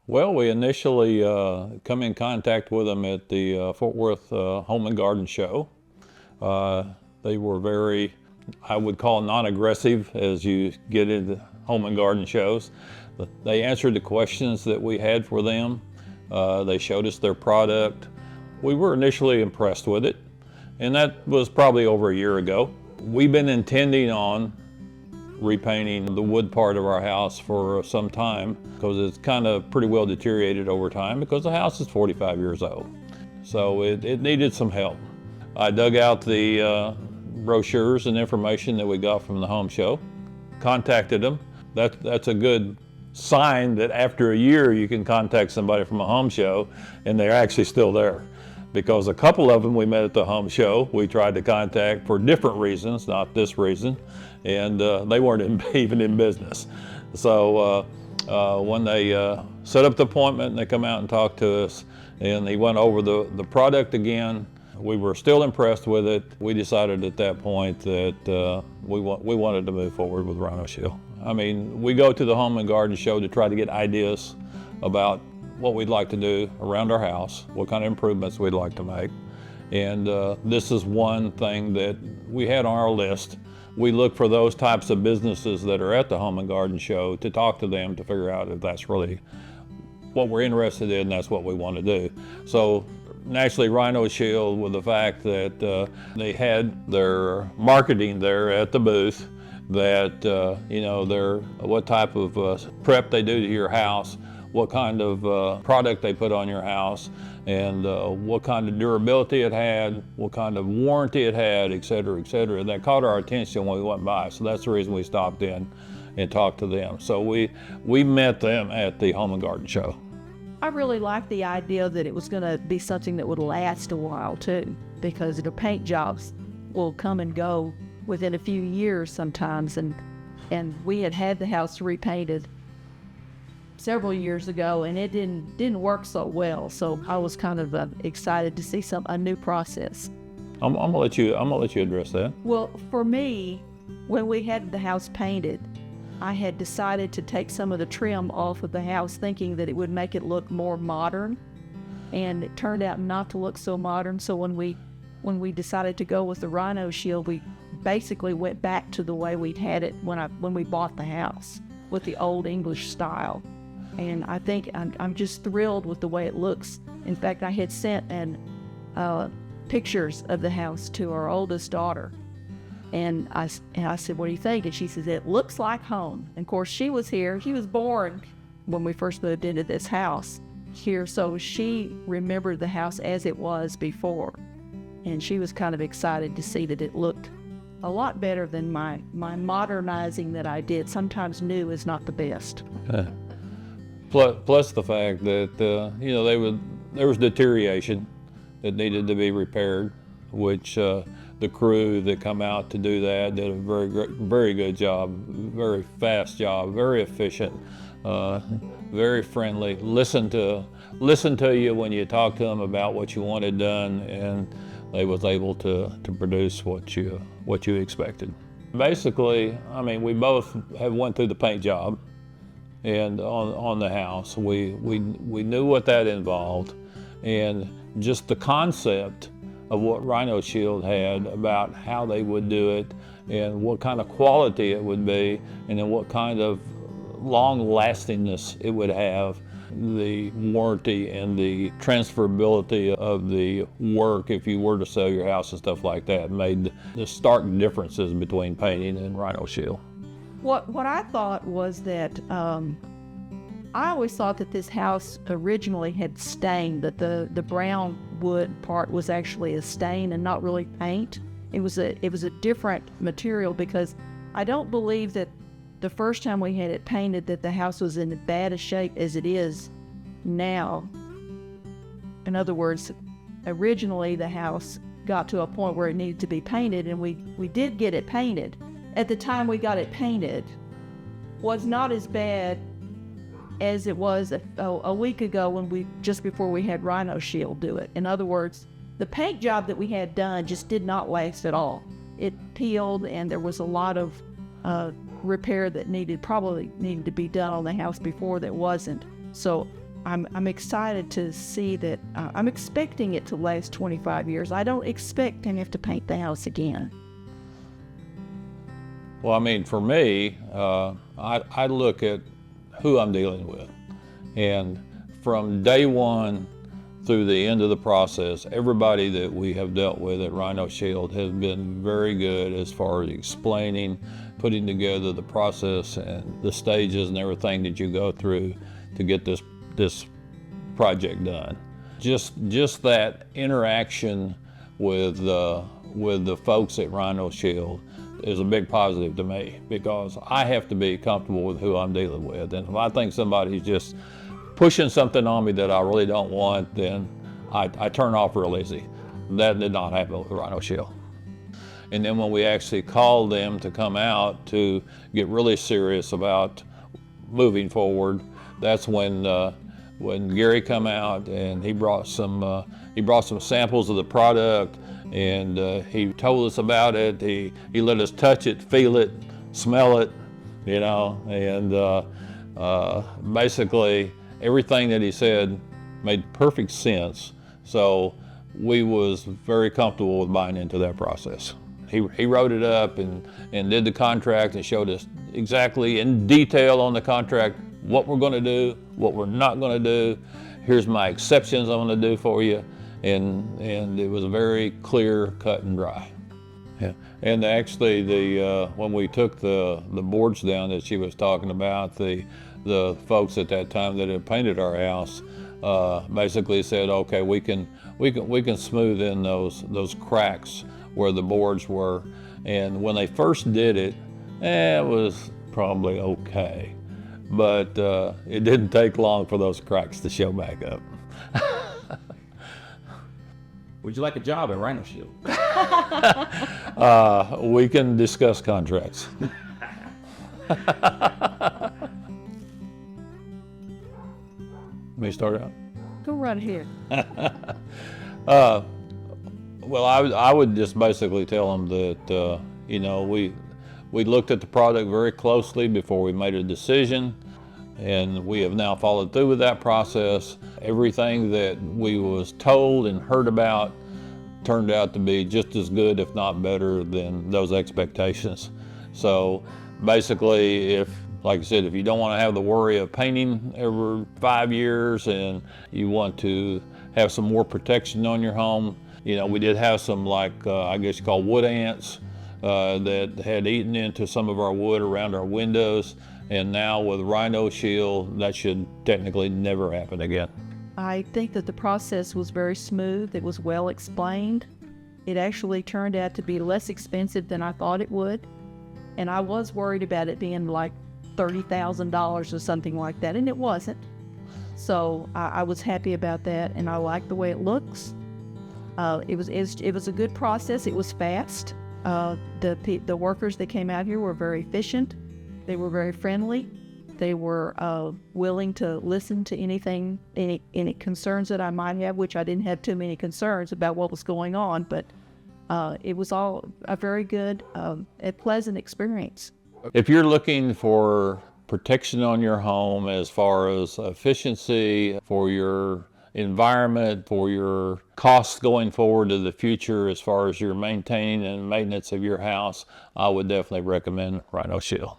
Well, we initially come in contact with them at the Fort Worth Home and Garden Show. They were very, I would call, non-aggressive as you get into home and garden shows. They answered the questions that we had for them. They showed us their product. We were initially impressed with it, and that was probably over a year ago. We've been intending on repainting the wood part of our house for some time because it's kind of pretty well deteriorated over time because the house is 45 years old. So it needed some help. I dug out the brochures and information that we got from the home show, contacted them. That's a good sign that after a year you can contact somebody from a home show and they're actually still there. Because a couple of them we met at the home show, we tried to contact for different reasons, not this reason, and they weren't even in business. So when they set up the appointment and they come out and talk to us, and they went over the product again, we were still impressed with it. We decided at that point that we wanted to move forward with Rhino Shield. I mean, we go to the home and garden show to try to get ideas about what we'd like to do around our house, what kind of improvements we'd like to make. And this is one thing that we had on our list. We look for those types of businesses that are at the home and garden show to talk to them to figure out if that's really what we're interested in, that's what we want to do. So naturally Rhino Shield, with the fact that they had their marketing there at the booth, that what type of prep they do to your house, what kind of product they put on your house, and what kind of durability it had, what kind of warranty it had, et cetera, et cetera. That caught our attention when we went by, so that's the reason we stopped in and talked to them. So we met them at the Home and Garden Show. I really liked the idea that it was going to be something that would last a while too, because the paint jobs will come and go within a few years sometimes, and we had the house repainted several years ago, and it didn't work so well. So I was kind of excited to see a new process. I'm gonna let you address that. Well, for me, when we had the house painted, I had decided to take some of the trim off of the house, thinking that it would make it look more modern, and it turned out not to look so modern. So when we decided to go with the Rhino Shield, we basically went back to the way we'd had it when we bought the house, with the old English style. And I think I'm just thrilled with the way it looks. In fact, I had sent pictures of the house to our oldest daughter. And I said, what do you think? And she says, it looks like home. And of course, she was here. She was born when we first moved into this house here. So she remembered the house as it was before. And she was kind of excited to see that it looked a lot better than my modernizing that I did. Sometimes new is not the best. Plus the fact that there was deterioration that needed to be repaired, which the crew that come out to do that did a very good job, very fast job, very efficient, very friendly. Listen to you when you talk to them about what you wanted done, and they was able to produce what you expected. Basically, I mean, we both have went through the paint job. And on the house, we knew what that involved, and just the concept of what Rhino Shield had about how they would do it, and what kind of quality it would be, and then what kind of long-lastingness it would have, the warranty and the transferability of the work if you were to sell your house and stuff like that, made the stark differences between painting and Rhino Shield. What I thought was that I always thought that this house originally had stain, that the brown wood part was actually a stain and not really paint. It was a different material, because I don't believe that the first time we had it painted that the house was in as bad a shape as it is now. In other words, originally the house got to a point where it needed to be painted, and we did get it painted. At the time we got it painted, was not as bad as it was a week ago just before we had Rhino Shield do it. In other words, the paint job that we had done just did not last at all. It peeled, and there was a lot of repair that probably needed to be done on the house before that wasn't. So I'm excited to see that. I'm expecting it to last 25 years. I don't expect to have to paint the house again. Well, I mean, for me, I look at who I'm dealing with. And from day one through the end of the process, everybody that we have dealt with at Rhino Shield has been very good as far as explaining, putting together the process and the stages and everything that you go through to get this project done. Just that interaction with the folks at Rhino Shield is a big positive to me, because I have to be comfortable with who I'm dealing with. And if I think somebody's just pushing something on me that I really don't want, then I turn off real easy. That did not happen with Rhino Shield. And then when we actually called them to come out to get really serious about moving forward, that's when Gary come out and he brought some samples of the product, and he told us about it. He let us touch it, feel it, smell it, you know, and basically everything that he said made perfect sense. So we was very comfortable with buying into that process. He wrote it up and did the contract and showed us exactly in detail on the contract what we're going to do, what we're not going to do. Here's my exceptions I'm going to do for you, and it was very clear, cut and dry. Yeah. And actually, when we took the boards down that she was talking about, the folks at that time that had painted our house basically said, okay, we can smooth in those cracks where the boards were. And when they first did it, it was probably okay, but it didn't take long for those cracks to show back up. Would you like a job at Rhino Shield? We can discuss contracts. May I start out? Go right ahead. Well, I would just basically tell them that you know, we looked at the product very closely before we made a decision, and we have now followed through with that process. Everything that we was told and heard about turned out to be just as good, if not better, than those expectations. So basically, like I said, if you don't want to have the worry of painting every 5 years and you want to have some more protection on your home, you know, we did have some, like, I guess you call wood ants that had eaten into some of our wood around our windows. And now with Rhino Shield, that should technically never happen again. I think that the process was very smooth. It was well explained. It actually turned out to be less expensive than I thought it would. And I was worried about it being like $30,000 or something like that, and it wasn't. So I was happy about that, and I like the way it looks. It was a good process. It was fast. The workers that came out here were very efficient. They were very friendly. They were willing to listen to anything, any concerns that I might have, which I didn't have too many concerns about what was going on, but it was all a very good, a pleasant experience. If you're looking for protection on your home as far as efficiency for your environment, for your costs going forward to the future as far as your maintaining and maintenance of your house, I would definitely recommend Rhino Shield.